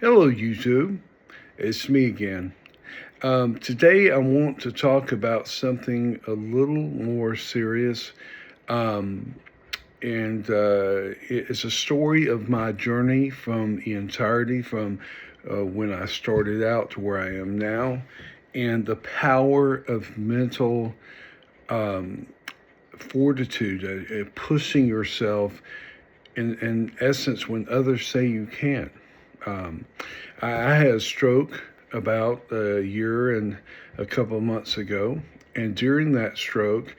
Hello, YouTube. It's me again. Today, I want to talk about something a little more serious, um, and it's a story of my journey from the entirety from when I started out to where I am now, and the power of mental um, fortitude, pushing yourself in essence when others say you can't. Um, I had a stroke about a year and a couple of months ago, and during that stroke,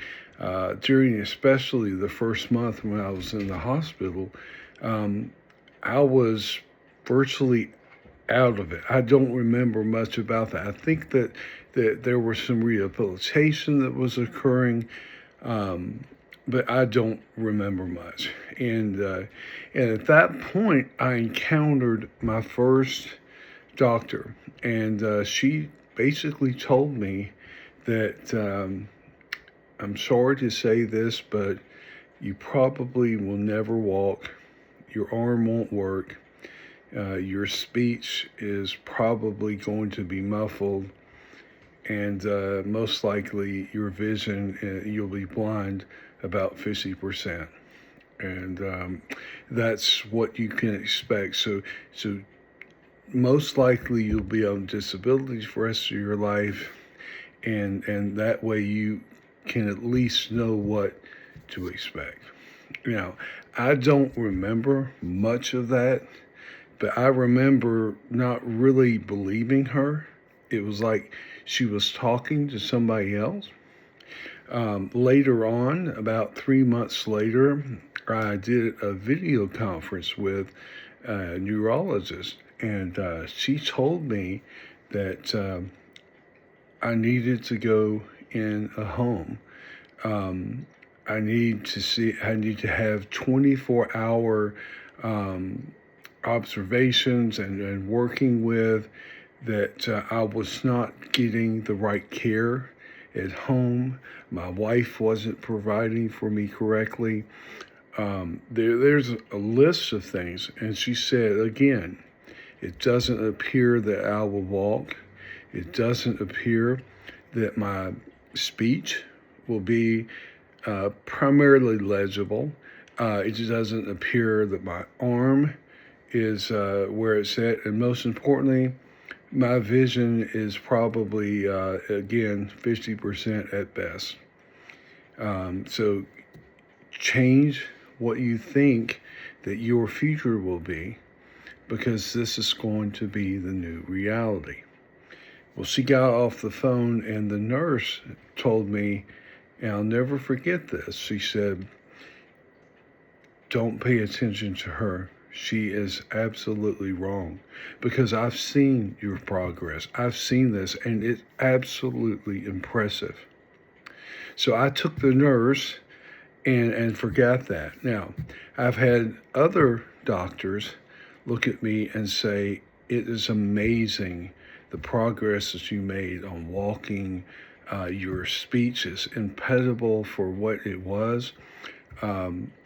during especially the first month when I was in the hospital, um, I was virtually out of it. I don't remember much about that. I think that there was some rehabilitation that was occurring, um, but I don't remember much. And at that point, I encountered my first doctor, and she basically told me that I'm sorry to say this, but you probably will never walk. Your arm won't work. Your speech is probably going to be muffled, and most likely your vision, you'll be blind about 50%. And that's what you can expect. So most likely you'll be on disability for the rest of your life, and that way you can at least know what to expect. Now, I don't remember much of that, but I remember not really believing her. It was like she was talking to somebody else. Later on, about 3 months later, I did a video conference with a neurologist, and she told me that I needed to go in a home. Um, I need to have 24-hour observations and working with that I was not getting the right care at home. My wife wasn't providing for me correctly. There's a list of things, and she said again, it doesn't appear that I will walk. It doesn't appear that my speech will be primarily legible. It just doesn't appear that my arm is where it's at, and most importantly, my vision is probably again 50% at best. So change what you think that your future will be, because this is going to be the new reality. Well, she got off the phone, and the nurse told me, and I'll never forget this. She said, don't pay attention to her. She is absolutely wrong, because I've seen your progress. I've seen this, and it's absolutely impressive. So I took the nurse and forgot that. Now, I've had other doctors look at me and say, it is amazing the progress that you made on walking. Your speech is impeccable for what it was.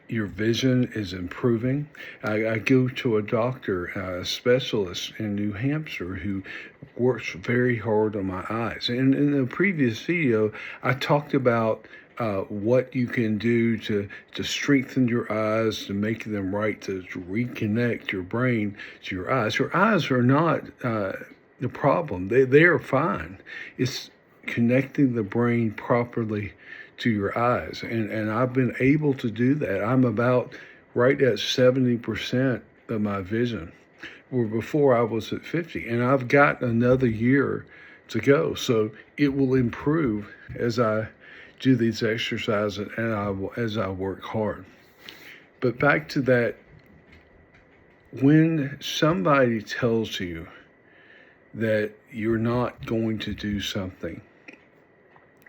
Your vision is improving. I go to a doctor, a specialist in New Hampshire, who works very hard on my eyes. And in the previous video, I talked about what you can do to strengthen your eyes, to make them right, to reconnect your brain to your eyes. Your eyes are not the problem. They are fine. It's connecting the brain properly to your eyes. And I've been able to do that. I'm about right at 70% of my vision, where before I was at 50. And I've got another year to go. So it will improve as I do these exercises and as I work hard. But back to that, when somebody tells you that you're not going to do something,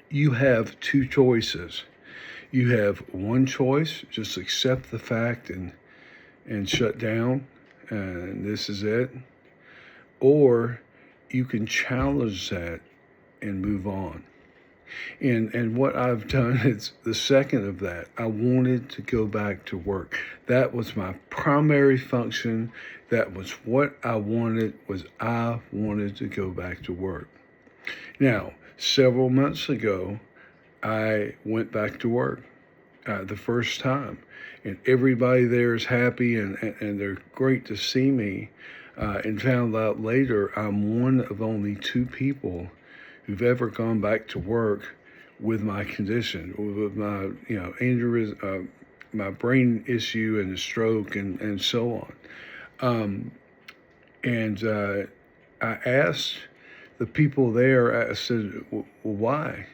you have two choices. You have one choice, just accept the fact and shut down, and this is it. Or you can challenge that and move on. And what I've done is the second of that. I wanted to go back to work. That was my primary function. That was what I wanted. Was I wanted to go back to work. Now, several months ago, I went back to work the first time, and everybody there is happy and they're great to see me. And found out later I'm one of only two people who've ever gone back to work with my condition, with my aneurysm, my brain issue and a stroke and so on. And I asked the people there, I said, well, why?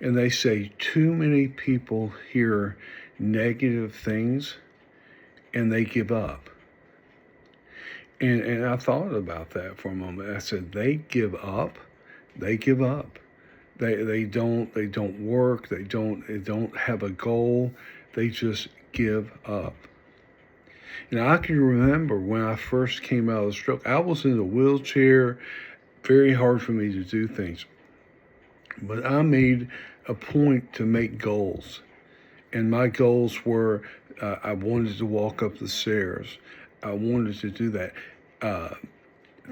And they say, too many people hear negative things and they give up. And I thought about that for a moment. I said, they give up. They give up. They don't work. They don't have a goal. They just give up. And I can remember when I first came out of the stroke, I was in a wheelchair, very hard for me to do things. But I made a point to make goals. And my goals were I wanted to walk up the stairs. I wanted to do that.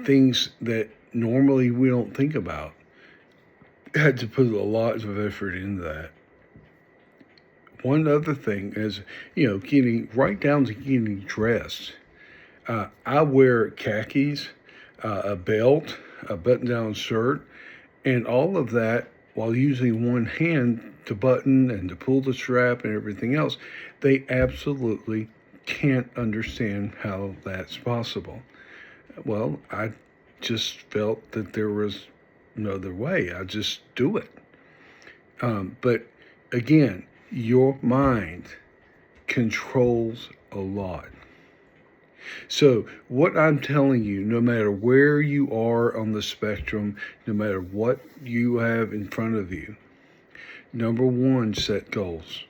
Things that normally we don't think about. I had to put a lot of effort into that. One other thing is, getting right down to getting dressed. I wear khakis, a belt, a button-down shirt, and all of that while using one hand to button and to pull the strap and everything else. They absolutely can't understand how that's possible. Well, I just felt that there was no other way. I just do it. But again, your mind controls a lot. So what I'm telling you, no matter where you are on the spectrum, no matter what you have in front of you, number one, set goals.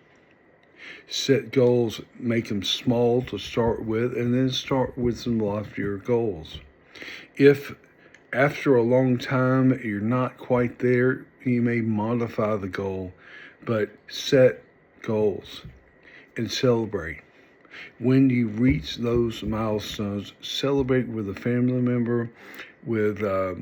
Set goals, make them small to start with, and then start with some loftier goals. If after a long time you're not quite there, you may modify the goal, but set goals and celebrate. When you reach those milestones, celebrate with a family member, with a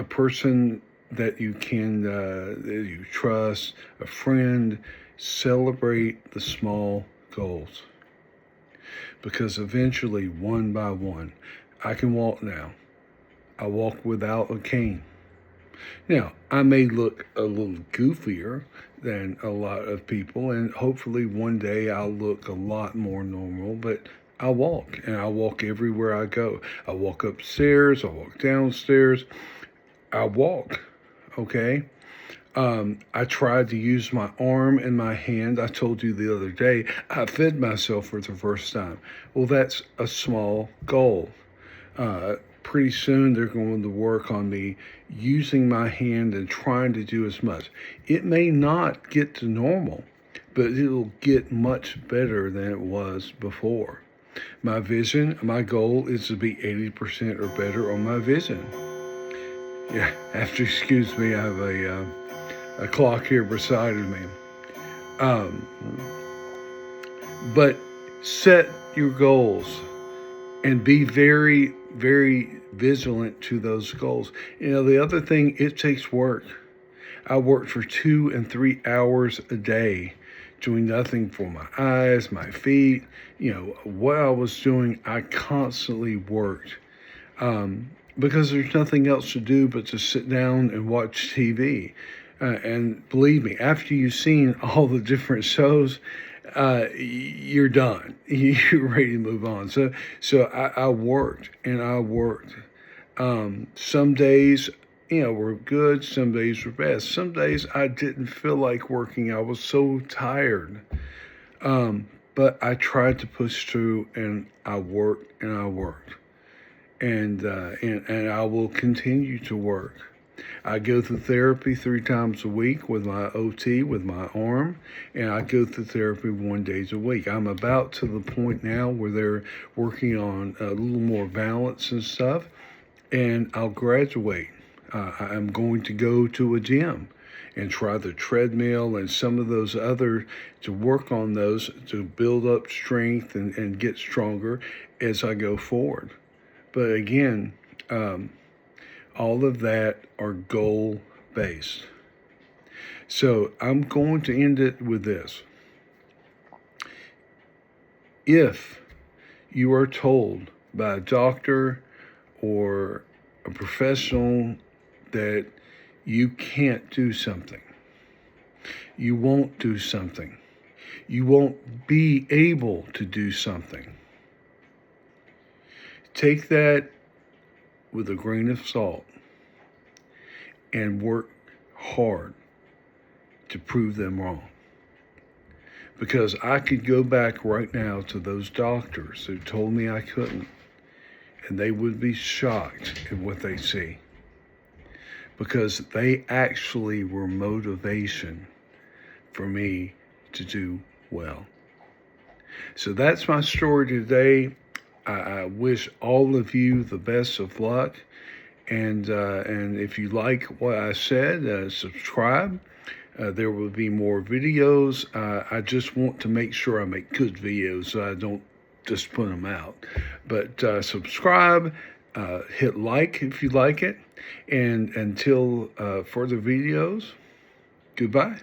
person that you can that you trust, a friend. Celebrate the small goals, because eventually, one by one, I can walk now. I walk without a cane. Now, I may look a little goofier than a lot of people, and hopefully one day I'll look a lot more normal, but I walk, and I walk everywhere I go. I walk upstairs, I walk downstairs, I walk, okay? I tried to use my arm and my hand. I told you the other day, I fed myself for the first time. Well, that's a small goal. Pretty soon they're going to work on me using my hand and trying to do as much. It may not get to normal, but it'll get much better than it was before. My vision, my goal is to be 80% or better on my vision. Yeah, have to excuse me, I have a clock here beside of me. But set your goals and be very, very vigilant to those goals. The other thing, it takes work. I worked for 2 and 3 hours a day, doing nothing for my eyes, my feet. What I was doing, I constantly worked. Because there's nothing else to do but to sit down and watch TV. And believe me, after you've seen all the different shows, you're done. You're ready to move on. So I worked and I worked. Some days, were good. Some days were bad. Some days I didn't feel like working. I was so tired. But I tried to push through, and I worked and I worked. And I will continue to work. I go through therapy 3 times a week with my OT, with my arm, and I go through therapy 1 day a week. I'm about to the point now where they're working on a little more balance and stuff, and I'll graduate. I'm going to go to a gym and try the treadmill and some of those other, to work on those to build up strength and get stronger as I go forward. But again, all of that are goal based. So I'm going to end it with this. If you are told by a doctor or a professional that you can't do something, you won't do something, you won't be able to do something, take that with a grain of salt and work hard to prove them wrong. Because I could go back right now to those doctors who told me I couldn't, and they would be shocked at what they see. Because they actually were motivation for me to do well. So that's my story today. I wish all of you the best of luck. And if you like what I said, subscribe. There will be more videos. I just want to make sure I make good videos so I don't just put them out. But subscribe, hit like if you like it. And until further videos, goodbye.